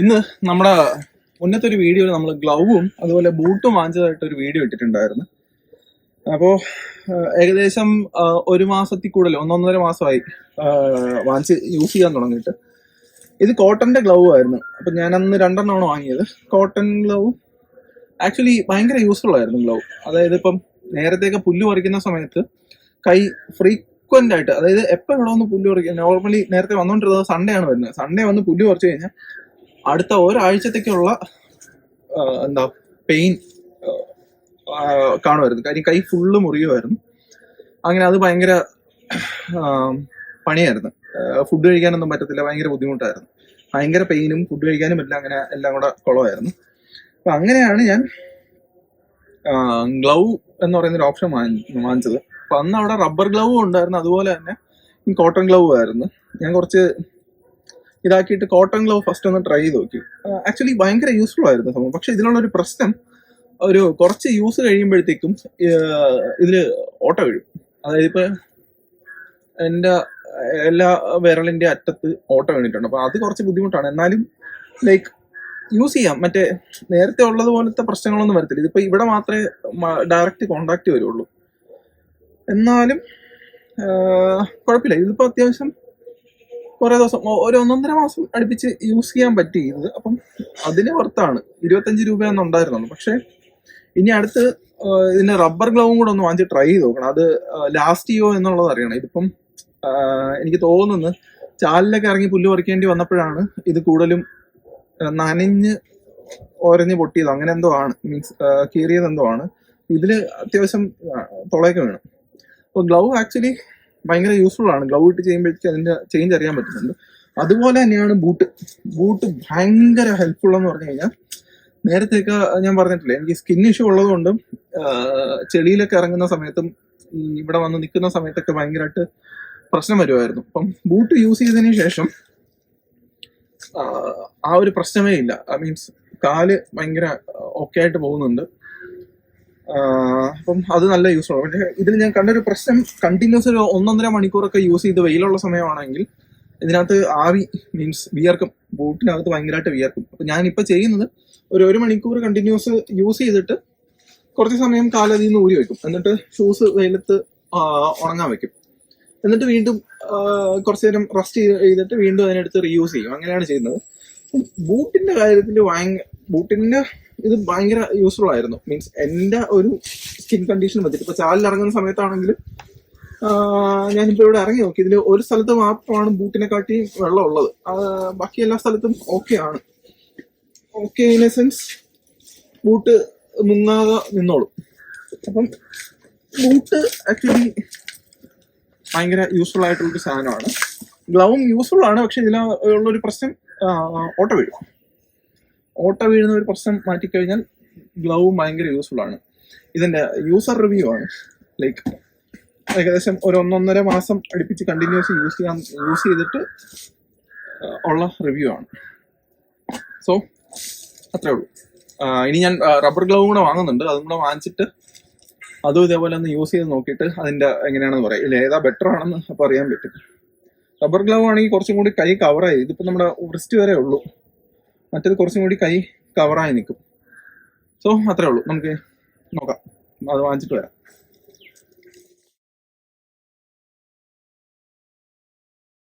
ഇന്ന് നമ്മുടെ മുന്നത്തെ ഒരു വീഡിയോയിൽ നമ്മൾ ഗ്ലൗവും അതുപോലെ ബൂട്ടും വാങ്ങിച്ചതായിട്ട് ഒരു വീഡിയോ ഇട്ടിട്ടുണ്ടായിരുന്നു. അപ്പോൾ ഏകദേശം ഒരു മാസത്തിൽ കൂടുതൽ 1.5 മാസമായി വാങ്ങിച്ച് യൂസ് ചെയ്യാൻ തുടങ്ങിയിട്ട്. ഇത് കോട്ടന്റെ ഗ്ലൗ ആയിരുന്നു. അപ്പൊ ഞാൻ അന്ന് 2 വാങ്ങിയത്. കോട്ടൺ ഗ്ലൗ ആക്ച്വലി ഭയങ്കര യൂസ്ഫുൾ ആയിരുന്നു ഗ്ലൗ. അതായത് ഇപ്പം നേരത്തെയൊക്കെ പുല്ല് പറിക്കുന്ന സമയത്ത് കൈ ഫ്രീക്വന്റ് ആയിട്ട്, അതായത് എപ്പോൾ ഇവിടെ വന്ന് പുല്ല് പറിക്കുക, നോർമലി നേരത്തെ വന്നുകൊണ്ടിരുന്നത് സൺഡേ ആണ് വരുന്നത്. സൺഡേ വന്ന് പുല്ല് പറിച്ചു കഴിഞ്ഞാൽ അടുത്ത ഒരാഴ്ചത്തേക്കുള്ള എന്താ പെയിൻ കാണുമായിരുന്നു. കാര്യം കൈ ഫുള്ള് മുറിയുമായിരുന്നു. അങ്ങനെ അത് ഭയങ്കര പണിയായിരുന്നു. ഫുഡ് കഴിക്കാനൊന്നും പറ്റത്തില്ല, ഭയങ്കര ബുദ്ധിമുട്ടായിരുന്നു. ഭയങ്കര പെയിനും ഫുഡ് കഴിക്കാനും എല്ലാം അങ്ങനെ എല്ലാം കൂടെ കുളമായിരുന്നു. അപ്പൊ അങ്ങനെയാണ് ഞാൻ ഗ്ലൗ എന്ന് പറയുന്ന ഒരു ഓപ്ഷൻ വാങ്ങിച്ചത്. അപ്പൊ അന്ന് അവിടെ റബ്ബർ ഗ്ലൗവും ഉണ്ടായിരുന്നു, അതുപോലെ തന്നെ കോട്ടൺ ഗ്ലൗ ആയിരുന്നു. ഞാൻ കുറച്ച് ഇതാക്കിയിട്ട് കോട്ടൺ ഗ്ലൗ ഫസ്റ്റ് ഒന്ന് ട്രൈ ചെയ്ത് നോക്കി. ആക്ച്വലി ഭയങ്കര യൂസ്ഫുൾ ആയിരുന്നു സംഭവം. പക്ഷെ ഇതിനുള്ളൊരു പ്രശ്നം, ഒരു കുറച്ച് യൂസ് കഴിയുമ്പോഴത്തേക്കും ഇതില് ഓട്ട വീഴും. അതായത് ഇപ്പൊ എൻ്റെ എല്ലാ വിരലിന്റെ അറ്റത്ത് ഓട്ട വീണിട്ടുണ്ട്. അപ്പൊ അത് കുറച്ച് ബുദ്ധിമുട്ടാണ്. എന്നാലും ലൈക്ക് യൂസ് ചെയ്യാം. മറ്റേ നേരത്തെ ഉള്ളത് പോലത്തെ പ്രശ്നങ്ങളൊന്നും വരത്തില്ല. ഇതിപ്പോ ഇവിടെ മാത്രമേ ഡയറക്റ്റ് കോണ്ടാക്ട് വരുള്ളൂ. എന്നാലും കുഴപ്പമില്ല. ഇതിപ്പോ അത്യാവശ്യം കുറെ ദിവസം, ഒരു 1.5 മാസം അടുപ്പിച്ച് യൂസ് ചെയ്യാൻ പറ്റി ഇത്. അപ്പം അതിന് പുറത്താണ് 25 രൂപയെന്ന് ഉണ്ടായിരുന്നുള്ളൂ. പക്ഷെ ഇനി അടുത്ത് ഇതിന്റെ റബ്ബർ ഗ്ലൗവും കൂടെ ഒന്ന് വാങ്ങിച്ച് ട്രൈ ചെയ്ത് നോക്കണം. അത് ലാസ്റ്റ് ചെയ്യോ എന്നുള്ളത് അറിയണം. ഇതിപ്പം എനിക്ക് തോന്നുന്നു ചാലിലൊക്കെ ഇറങ്ങി പുല്ല് പറിക്കേണ്ടി വന്നപ്പോഴാണ് ഇത് കൂടുതലും നനഞ്ഞ് ഒരഞ്ഞ് പൊട്ടിയത്, അങ്ങനെ എന്തോ ആണ്, മീൻസ് കീറിയത് എന്തോ ആണ്. ഇതില് അത്യാവശ്യം തുളയൊക്കെ വേണം. അപ്പൊ ഗ്ലൗ ആക്ച്വലി ഭയങ്കര യൂസ്ഫുൾ ആണ്. ഗ്ലൗ ഇട്ട് ചെയ്യുമ്പോഴേക്കും അതിന്റെ ചേഞ്ച് അറിയാൻ പറ്റുന്നുണ്ട്. അതുപോലെ തന്നെയാണ് ബൂട്ട് ഭയങ്കര ഹെൽപ്ഫുൾ എന്ന് പറഞ്ഞു കഴിഞ്ഞാൽ, നേരത്തെയൊക്കെ ഞാൻ പറഞ്ഞിട്ടില്ലേ, എനിക്ക് സ്കിൻ ഇഷ്യൂ ഉള്ളതുകൊണ്ടും ചെളിയിലൊക്കെ ഇറങ്ങുന്ന സമയത്തും ഇവിടെ വന്ന് നിൽക്കുന്ന സമയത്തൊക്കെ ഭയങ്കരമായിട്ട് പ്രശ്നം വരുമായിരുന്നു. അപ്പം ബൂട്ട് യൂസ് ചെയ്തതിന് ശേഷം ആ ഒരു പ്രശ്നമേ ഇല്ല. മീൻസ് കാല് ഭയങ്കര ഓക്കെ ആയിട്ട് പോകുന്നുണ്ട്. അപ്പം അത് നല്ല യൂസ്ഫുൾ. പക്ഷേ ഇതിൽ ഞാൻ കണ്ടൊരു പ്രശ്നം, കണ്ടിന്യൂസ് ഒരു 1.5 മണിക്കൂറൊക്കെ യൂസ് ചെയ്ത് വെയിലുള്ള സമയമാണെങ്കിൽ ഇതിനകത്ത് ആവി, മീൻസ് വിയർക്കും. ബൂട്ടിനകത്ത് ഭയങ്കരമായിട്ട് വിയർക്കും. അപ്പൊ ഞാനിപ്പോൾ ചെയ്യുന്നത് ഒരു 1 മണിക്കൂർ കണ്ടിന്യൂസ് യൂസ് ചെയ്തിട്ട് കുറച്ച് സമയം കാലതിൽ നിന്ന് ഊരി വെക്കും. എന്നിട്ട് ഷൂസ് വെയിലത്ത് ഉണങ്ങാൻ വെക്കും. എന്നിട്ട് വീണ്ടും കുറച്ചു നേരം റെസ്റ്റ് ചെയ്തിട്ട് വീണ്ടും അതിനെടുത്ത് റീയൂസ് ചെയ്യും. അങ്ങനെയാണ് ചെയ്യുന്നത്. ബൂട്ടിന്റെ കാര്യത്തിൽ ബൂട്ടിന്റെ ഇത് ഭയങ്കര യൂസ്ഫുൾ ആയിരുന്നു. മീൻസ് എൻ്റെ ഒരു സ്കിൻ കണ്ടീഷൻ വെച്ചിട്ട് ഇപ്പൊ ചാലിൽ ഇറങ്ങുന്ന സമയത്താണെങ്കിലും ഞാനിപ്പോ ഇവിടെ ഇറങ്ങി നോക്കി, ഇതിൽ ഒരു സ്ഥലത്ത് മാത്രമാണ് ബൂട്ടിനെ കാട്ടി വെള്ളം ഉള്ളത്. ബാക്കി എല്ലാ സ്ഥലത്തും ഓക്കെ ആണ്. Okay in a sense boat മുങ്ങാതെ നിന്നോളും. അപ്പം ബൂട്ട് ആക്ച്വലി ഭയങ്കര യൂസ്ഫുൾ ആയിട്ടുള്ളൊരു സാധനമാണ്. ഗ്ലൗവും യൂസ്ഫുൾ ആണ്. പക്ഷെ ഇതിലുള്ളൊരു പ്രശ്നം ഓട്ട വീഴുന്ന ഒരു പ്രശ്നം മാറ്റിക്കഴിഞ്ഞാൽ ഗ്ലൗവും ഭയങ്കര യൂസ്ഫുൾ ആണ്. ഇതിന്റെ യൂസർ റിവ്യൂ ആണ്. ലൈക്ക് ഏകദേശം ഒരു 1.5 മാസം അടുപ്പിച്ച് കണ്ടിന്യൂസ് യൂസ് ചെയ്തിട്ട് ഉള്ള റിവ്യൂ ആണ്. സോ അത്രേ ഉള്ളൂ. ഇനി ഞാൻ റബ്ബർ ഗ്ലൗ കൂടെ വാങ്ങുന്നുണ്ട്. അതും കൂടെ വാങ്ങിച്ചിട്ട് അതും ഇതേപോലെ ഒന്ന് യൂസ് ചെയ്ത് നോക്കിയിട്ട് അതിന്റെ എങ്ങനെയാണെന്ന് പറയാം. ഇല്ല ഏതാ ബെറ്റർ ആണെന്ന് അപ്പൊ അറിയാൻ പറ്റും. റബ്ബർ ഗ്ലൗ ആണെങ്കിൽ കുറച്ചും കൂടി കൈ കവറായി. ഇതിപ്പോ നമ്മുടെ റിസ്റ്റ് വരെ ഉള്ളൂ. മറ്റേത് കുറച്ചും കൂടി കൈ കവറായി നിൽക്കും. സോ അത്രേ ഉള്ളൂ. നമുക്ക് നോക്കാം, അത് വാങ്ങിച്ചിട്ട് വരാം.